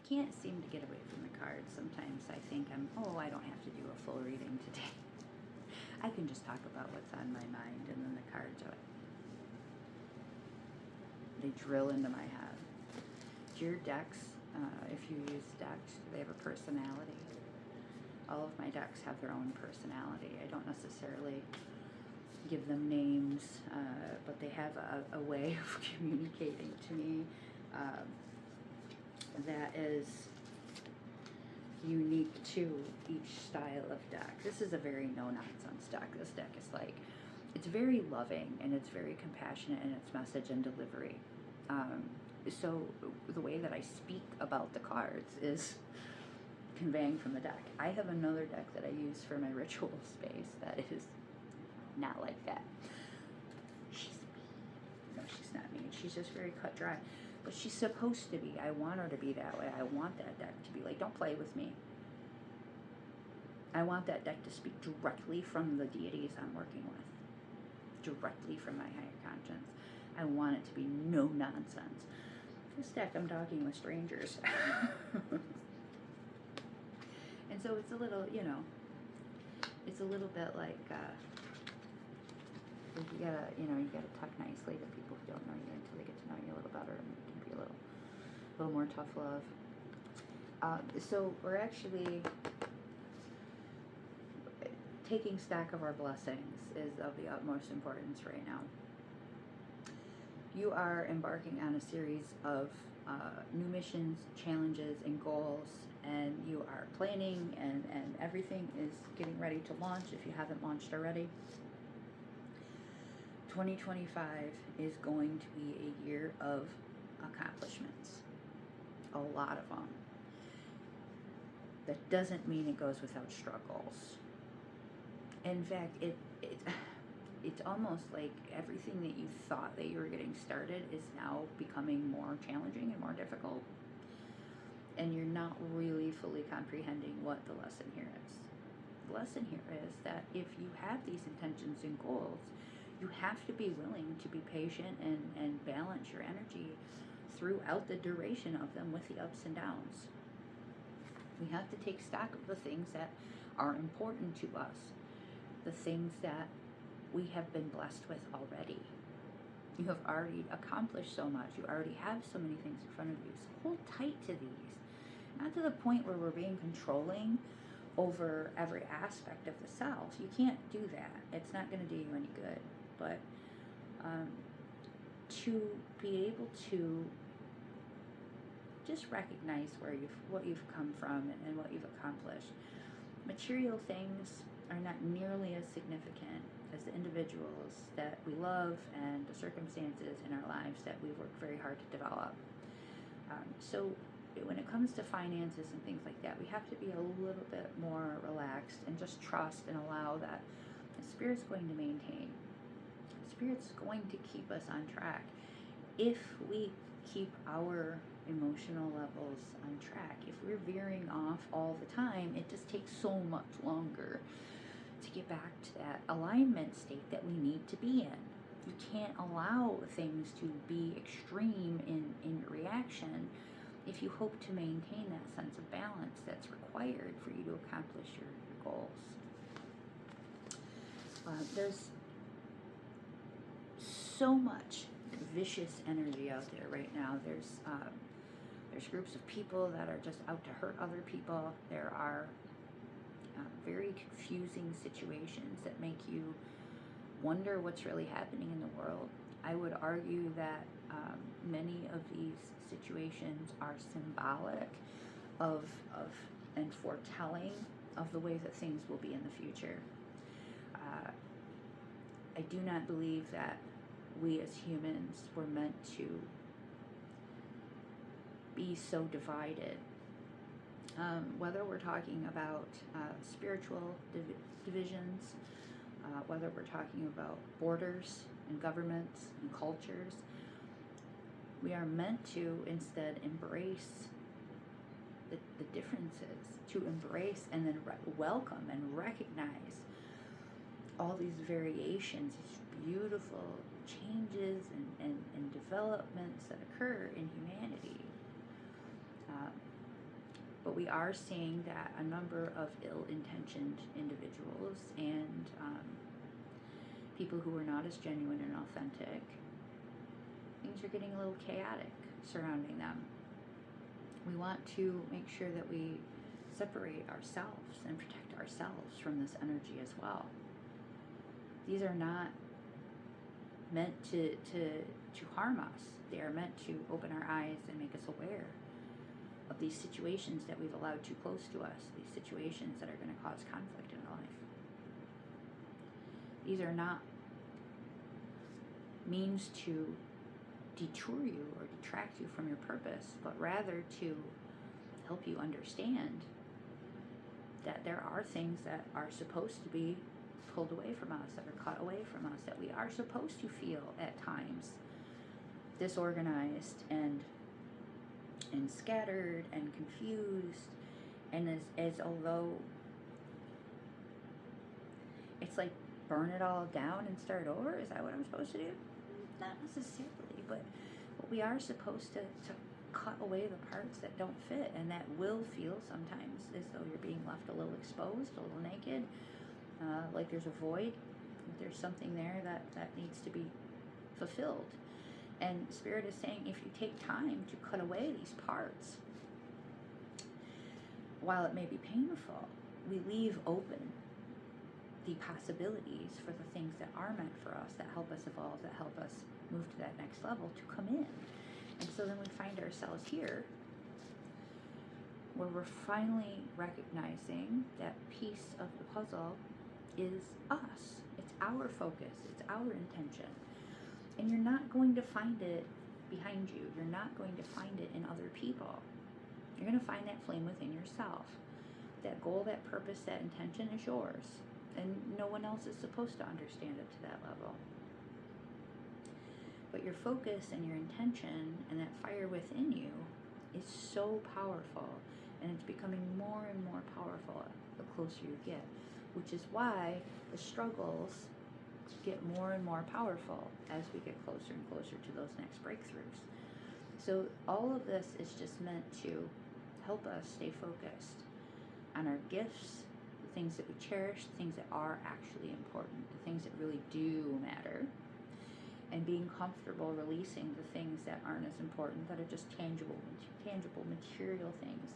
can't seem to get away from the cards. Sometimes I think I don't have to do a full reading today. I can just talk about what's on my mind, and then the cards are, they drill into my head. Your decks, if you use decks, they have a personality. All of my decks have their own personality. I don't necessarily give them names, but they have a way of communicating to me that is unique to each style of deck. This is a very no-nonsense deck. This deck is like, it's very loving and it's very compassionate in its message and delivery. So the way that I speak about the cards is conveying from the deck. I have another deck that I use for my ritual space that is not like that. She's mean. No, she's not mean. She's just very cut dry. But she's supposed to be. I want her to be that way. I want that deck to be like, don't play with me. I want that deck to speak directly from the deities I'm working with. Directly from my higher conscience. I want it to be no nonsense. This deck, I'm talking with strangers. And so it's a little, it's a little bit like, you gotta talk nicely to people who don't know you until they get to know you a little better, and it can be a little more tough love. So we're actually taking stock of our blessings is of the utmost importance right now. You are embarking on a series of new missions, challenges, and goals, and you are planning, and everything is getting ready to launch if you haven't launched already. 2025 is going to be a year of accomplishments. A lot of them. That doesn't mean it goes without struggles. In fact, it's almost like everything that you thought that you were getting started is now becoming more challenging and more difficult. And you're not really fully comprehending what the lesson here is. The lesson here is that if you have these intentions and goals, you have to be willing to be patient and balance your energy throughout the duration of them with the ups and downs. We have to take stock of the things that are important to us, the things that we have been blessed with already. You have already accomplished so much. You already have so many things in front of you. So hold tight to these. Not to the point where we're being controlling over every aspect of the self. You can't do that. It's not going to do you any good. But to be able to just recognize what you've come from and what you've accomplished. Material things are not nearly as significant as the individuals that we love and the circumstances in our lives that we've worked very hard to develop. So when it comes to finances and things like that, we have to be a little bit more relaxed and just trust and allow that the Spirit's going to maintain. The Spirit's going to keep us on track. If we keep our emotional levels on track, if we're veering off all the time, it just takes so much longer to get back to that alignment state that we need to be in. You can't allow things to be extreme in your reaction if you hope to maintain that sense of balance that's required for you to accomplish your goals. There's so much vicious energy out there right now. There's groups of people that are just out to hurt other people. There are very confusing situations that make you wonder what's really happening in the world. I would argue that many of these situations are symbolic of and foretelling of the way that things will be in the future. I do not believe that we as humans were meant to be so divided. Whether we're talking about spiritual divisions, whether we're talking about borders and governments and cultures, we are meant to instead embrace the differences, to embrace and then welcome and recognize all these variations, these beautiful changes and developments that occur in humanity. But we are seeing that a number of ill-intentioned individuals and people who are not as genuine and authentic, things are getting a little chaotic surrounding them. We want to make sure that we separate ourselves and protect ourselves from this energy as well. These are not meant to harm us. They are meant to open our eyes and make us aware of these situations that we've allowed too close to us, these situations that are going to cause conflict in our life. These are not means to detour you or detract you from your purpose, but rather to help you understand that there are things that are supposed to be pulled away from us, that are cut away from us, that we are supposed to feel at times disorganized and scattered and confused, and as although it's like burn it all down and start over. Is that what I'm supposed to do? Not necessarily, but we are supposed to cut away the parts that don't fit, and that will feel sometimes as though you're being left a little exposed, a little naked, like there's a void, there's something there that needs to be fulfilled. And Spirit is saying, if you take time to cut away these parts, while it may be painful, we leave open the possibilities for the things that are meant for us, that help us evolve, that help us move to that next level, to come in. And so then we find ourselves here, where we're finally recognizing that piece of the puzzle is us. It's our focus. It's our intention. And you're not going to find it behind you. You're not going to find it in other people. You're going to find that flame within yourself. That goal, that purpose, that intention is yours. And no one else is supposed to understand it to that level. But your focus and your intention and that fire within you is so powerful. And it's becoming more and more powerful the closer you get. Which is why the struggles get more and more powerful as we get closer and closer to those next breakthroughs. So all of this is just meant to help us stay focused on our gifts, the things that we cherish, the things that are actually important, the things that really do matter, and being comfortable releasing the things that aren't as important, that are just tangible material things.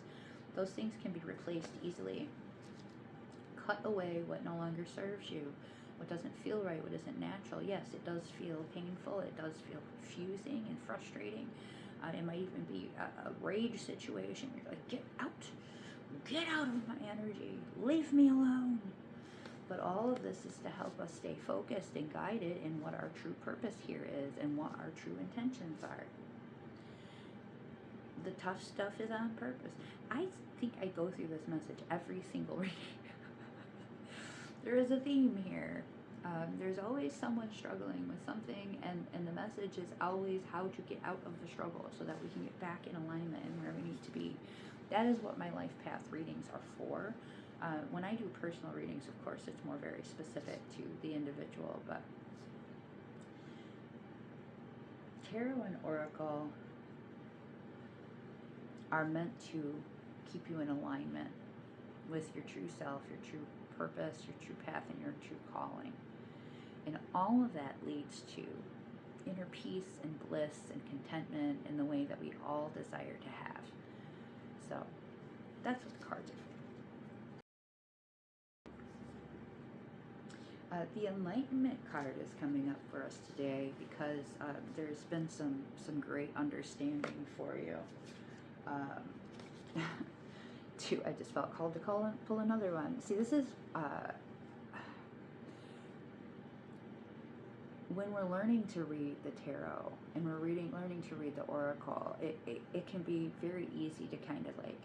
Those things can be replaced easily. Cut away what no longer serves you, what doesn't feel right, what isn't natural. Yes, it does feel painful, it does feel confusing and frustrating. It might even be a rage situation. You're like, get out of my energy, leave me alone. But all of this is to help us stay focused and guided in what our true purpose here is and what our true intentions are. The tough stuff is on purpose. I think I go through this message every single reading. There is a theme here. There's always someone struggling with something, and the message is always how to get out of the struggle so that we can get back in alignment and where we need to be. That is what my life path readings are for. When I do personal readings, of course, it's more very specific to the individual, but Tarot and Oracle are meant to keep you in alignment with your true self, your true purpose, your true path, and your true calling. And all of that leads to inner peace and bliss and contentment in the way that we all desire to have. So that's what the cards are for. The Enlightenment card is coming up for us today because there's been some great understanding for you. I just felt called to pull another one. See, this is when we're learning to read the tarot and we're learning to read the oracle, it can be very easy to kind of like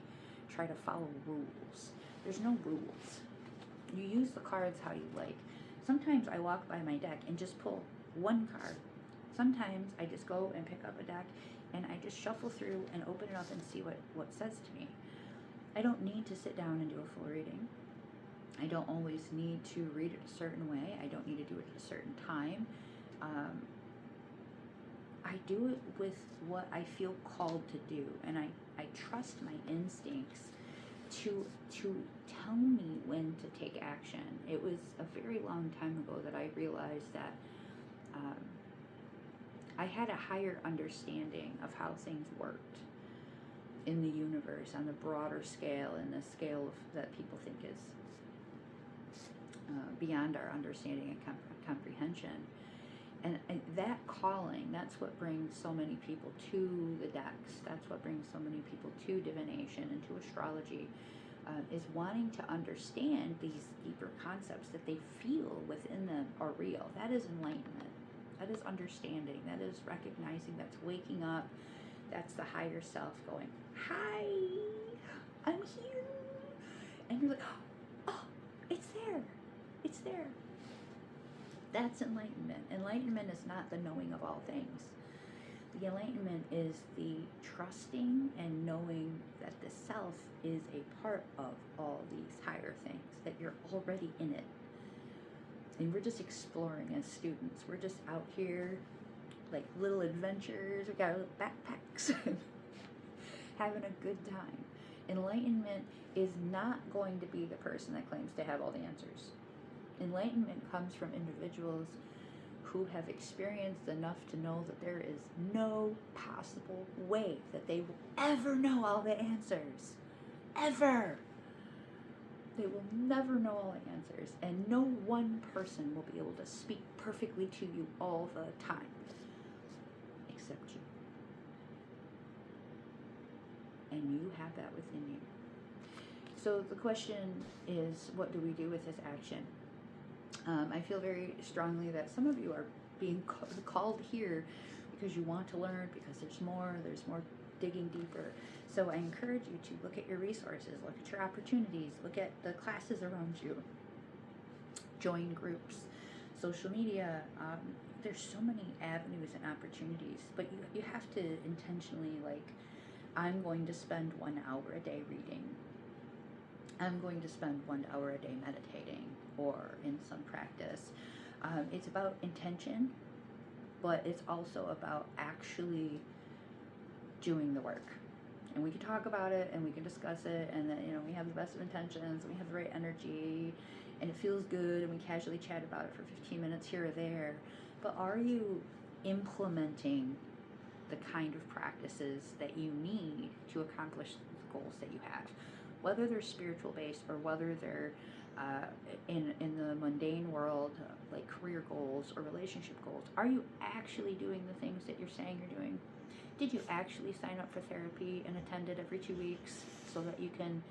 try to follow rules. There's no rules. You use the cards how you like. Sometimes I walk by my deck and just pull one card. Sometimes I just go and pick up a deck and I just shuffle through and open it up and see what says to me. I don't need to sit down and do a full reading. I don't always need to read it a certain way. I don't need to do it at a certain time. I do it with what I feel called to do, and I trust my instincts to tell me when to take action. It was a very long time ago that I realized that um, I had a higher understanding of how things worked in the universe on the broader scale, and the scale of, that people think is beyond our understanding and comprehension. And that calling, that's what brings so many people to the decks. That's what brings so many people to divination and to astrology, is wanting to understand these deeper concepts that they feel within them are real. That is enlightenment. That is understanding. That is recognizing. That's waking up. That's the higher self going, hi, I'm here. And you're like, oh, it's there. It's there. That's enlightenment. Enlightenment is not the knowing of all things. The enlightenment is the trusting and knowing that the self is a part of all these higher things, that you're already in it. And we're just exploring as students. We're just out here like little adventures. We got our little backpacks, having a good time. Enlightenment is not going to be the person that claims to have all the answers. Enlightenment comes from individuals who have experienced enough to know that there is no possible way that they will ever know all the answers. Ever. They will never know all the answers. And no one person will be able to speak perfectly to you all the time. Except you. And you have that within you. So the question is, what do we do with this action? I feel very strongly that some of you are being called here because you want to learn, because there's more digging deeper. So I encourage you to look at your resources, look at your opportunities, look at the classes around you, join groups, social media. There's so many avenues and opportunities, but you have to intentionally, like, I'm going to spend 1 hour a day reading. I'm going to spend 1 hour a day meditating, or in some practice. It's about intention, but it's also about actually doing the work. And we can talk about it and we can discuss it, and then, we have the best of intentions, and we have the right energy, and it feels good, and we casually chat about it for 15 minutes here or there. But are you implementing the kind of practices that you need to accomplish the goals that you have? Whether they're spiritual based or whether they're in the mundane world, like career goals or relationship goals, are you actually doing the things that you're saying you're doing? Did you actually sign up for therapy and attend it every 2 weeks so that you can,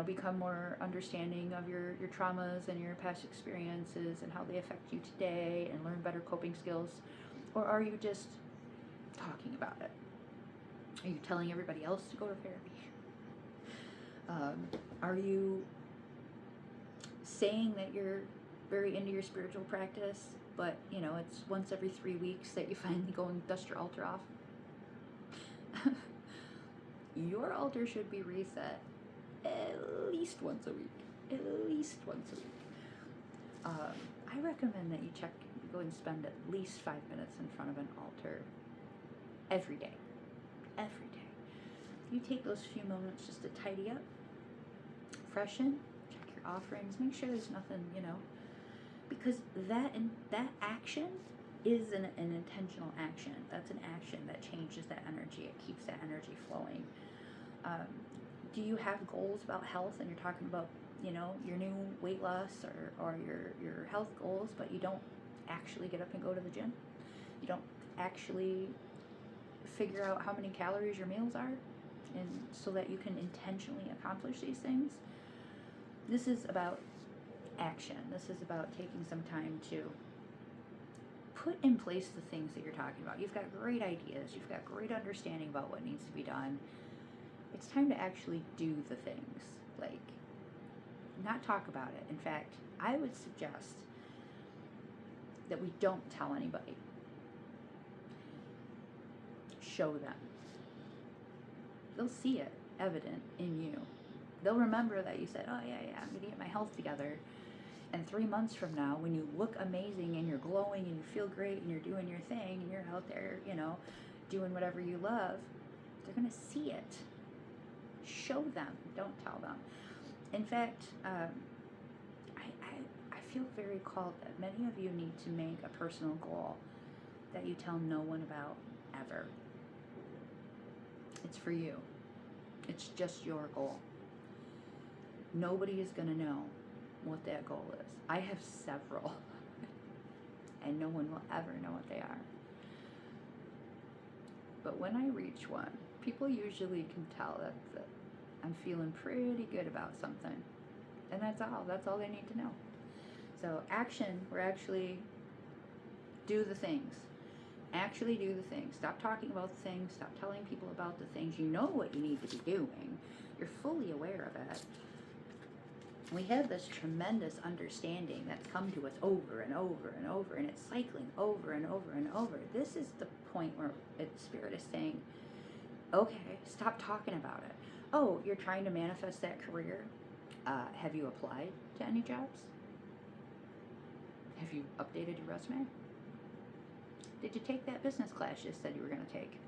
become more understanding of your traumas and your past experiences and how they affect you today, and learn better coping skills? Or are you just talking about it? Are you telling everybody else to go to therapy? Are you saying that you're very into your spiritual practice, but it's once every 3 weeks that you finally go and dust your altar off? Your altar should be reset at least once a week. At least once a week. I recommend that you go and spend at least 5 minutes in front of an altar every day. Every day. You take those few moments just to tidy up, freshen, check your offerings, make sure there's nothing, because that action is an intentional action. That's an action that changes that energy. It keeps that energy flowing. Do you have goals about health, and you're talking about, your new weight loss or your health goals, but you don't actually get up and go to the gym? You don't actually figure out how many calories your meals are, and so that you can intentionally accomplish these things? This is about action. This is about taking some time to put in place the things that you're talking about. You've got great ideas. You've got great understanding about what needs to be done. It's time to actually do the things. Like, not talk about it. In fact, I would suggest that we don't tell anybody. Show them. They'll see it evident in you. They'll remember that you said, oh yeah, I'm going to get my health together. And 3 months from now, when you look amazing and you're glowing and you feel great and you're doing your thing and you're out there, doing whatever you love, they're going to see it. Show them, don't tell them. In fact, I feel very called that many of you need to make a personal goal that you tell no one about ever. It's for you. It's just your goal. Nobody is going to know what that goal is. I have several, and no one will ever know what they are. But when I reach one, people usually can tell that I'm feeling pretty good about something. And that's all. That's all they need to know. So action, we're actually do the things. Actually do the things. Stop talking about the things. Stop telling people about the things. You know what you need to be doing. You're fully aware of it. We have this tremendous understanding that's come to us over and over and over, and it's cycling over and over and over. This is the point where Spirit is saying, okay, stop talking about it. Oh, you're trying to manifest that career? Have you applied to any jobs? Have you updated your resume? Did you take that business class you said you were going to take?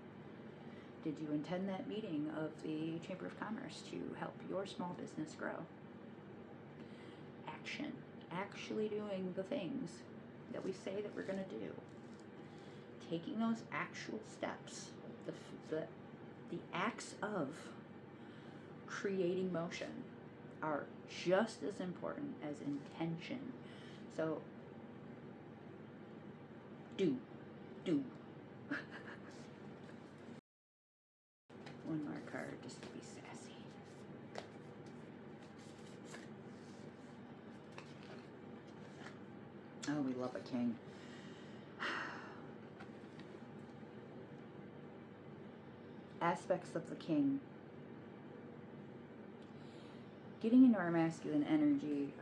Did you attend that meeting of the Chamber of Commerce to help your small business grow? Action. Actually doing the things that we say that we're going to do. Taking those actual steps. The acts of creating motion are just as important as intention. So, do. One more card just to be sassy. Oh, we love a king. Aspects of the king. Getting into our masculine energy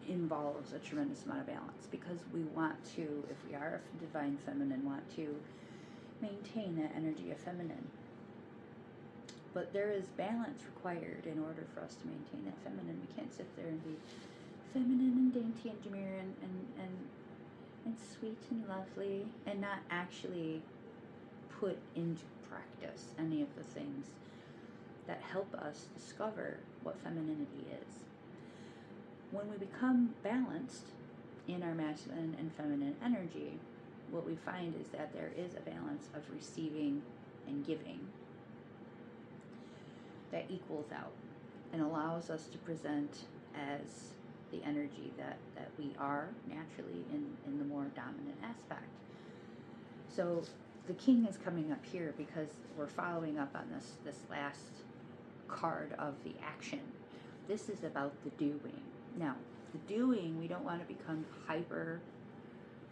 involves a tremendous amount of balance, because we want to, if we are a divine feminine, want to maintain that energy of feminine. But there is balance required in order for us to maintain that feminine. We can't sit there and be feminine and dainty and demure and sweet and lovely and not actually put into practice any of the things that help us discover what femininity is. When we become balanced in our masculine and feminine energy, what we find is that there is a balance of receiving and giving that equals out and allows us to present as the energy that we are naturally in the more dominant aspect. So the king is coming up here because we're following up on this last card of the action. This is about the doing. Now, the doing, we don't want to become hyper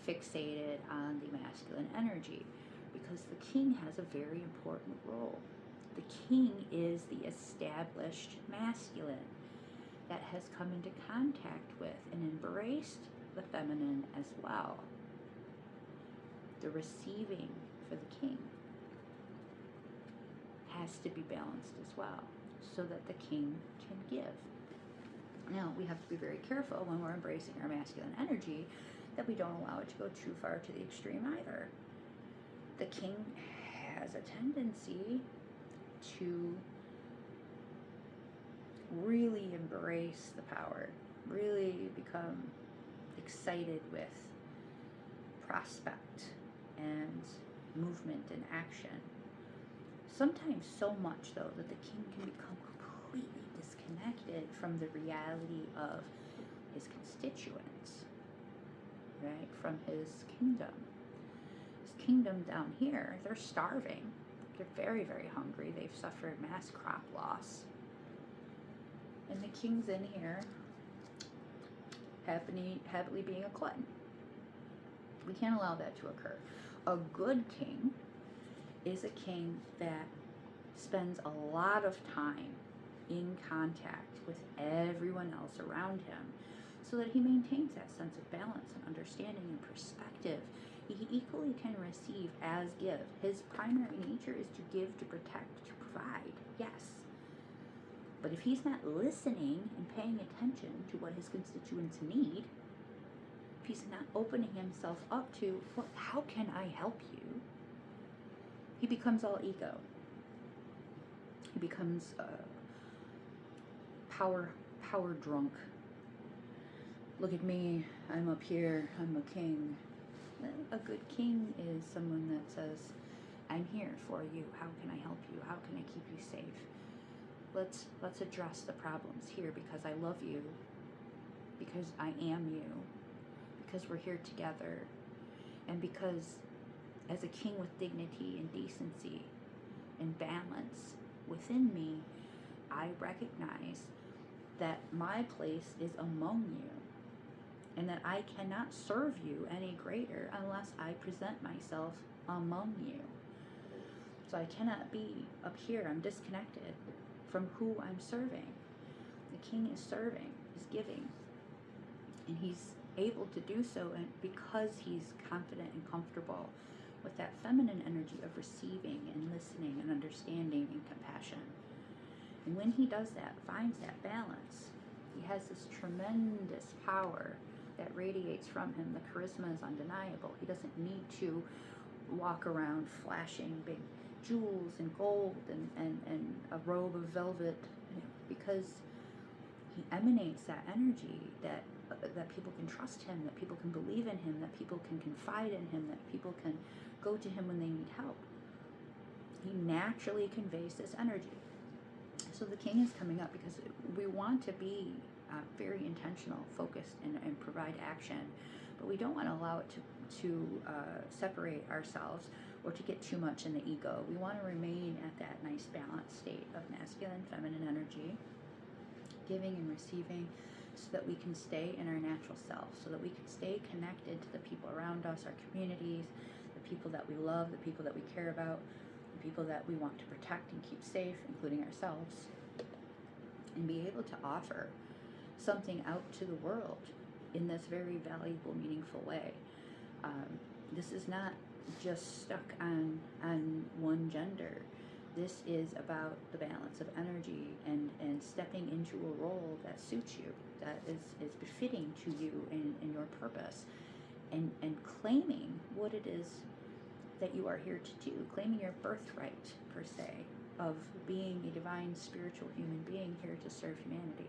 fixated on the masculine energy, because the king has a very important role. The king is the established masculine that has come into contact with and embraced the feminine as well. The receiving for the king has to be balanced as well, so that the king can give. Now, we have to be very careful when we're embracing our masculine energy that we don't allow it to go too far to the extreme either. The king has a tendency to really embrace the power, really become excited with prospect and movement and action. Sometimes so much, though, that the king can become completely disconnected from the reality of his constituents, right? From his kingdom. His kingdom down here, they're starving. They're very, very hungry. They've suffered mass crop loss. And the king's in here happily being a glutton. We can't allow that to occur. A good king is a king that spends a lot of time in contact with everyone else around him, so that he maintains that sense of balance and understanding and perspective. He equally can receive as give. His primary nature is to give, to protect, to provide, yes. But if he's not listening and paying attention to what his constituents need, if he's not opening himself up to, well, how can I help you? He becomes all ego. He becomes power drunk. Look at me, I'm up here, I'm a king. A good king is someone that says, I'm here for you. How can I help you? How can I keep you safe? Let's address the problems here, because I love you, because I am you, because we're here together, and because as a king with dignity and decency and balance within me, I recognize that my place is among you, and that I cannot serve you any greater unless I present myself among you. So I cannot be up here. I'm disconnected from who I'm serving. The king is serving, he's giving, and he's able to do so, and because he's confident and comfortable with that feminine energy of receiving and listening and understanding and compassion. And when he does that, finds that balance, he has this tremendous power that radiates from him. The charisma is undeniable. He doesn't need to walk around flashing big jewels and gold and a robe of velvet, because he emanates that energy that people can trust him, that people can believe in him, that people can confide in him, that people can go to him when they need help. He naturally conveys this energy. So the king is coming up because we want to be very intentional, focused, and provide action, but we don't want to allow it to separate ourselves or to get too much in the ego. We want to remain at that nice balanced state of masculine, feminine energy, giving and receiving, so that we can stay in our natural self, so that we can stay connected to the people around us, our communities, the people that we love, the people that we care about, the people that we want to protect and keep safe, including ourselves, and be able to offer something out to the world in this very valuable, meaningful way. This is not just stuck on one gender. This is about the balance of energy and stepping into a role that suits you, that is befitting to you and your purpose, and claiming what it is that you are here to do, claiming your birthright, per se, of being a divine, spiritual human being here to serve humanity.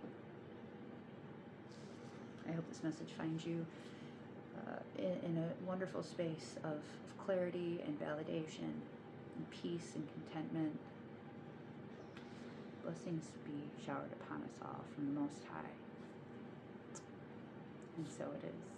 I hope this message finds you in a wonderful space of clarity and validation and peace and contentment. Blessings be showered upon us all from the Most High. And so it is.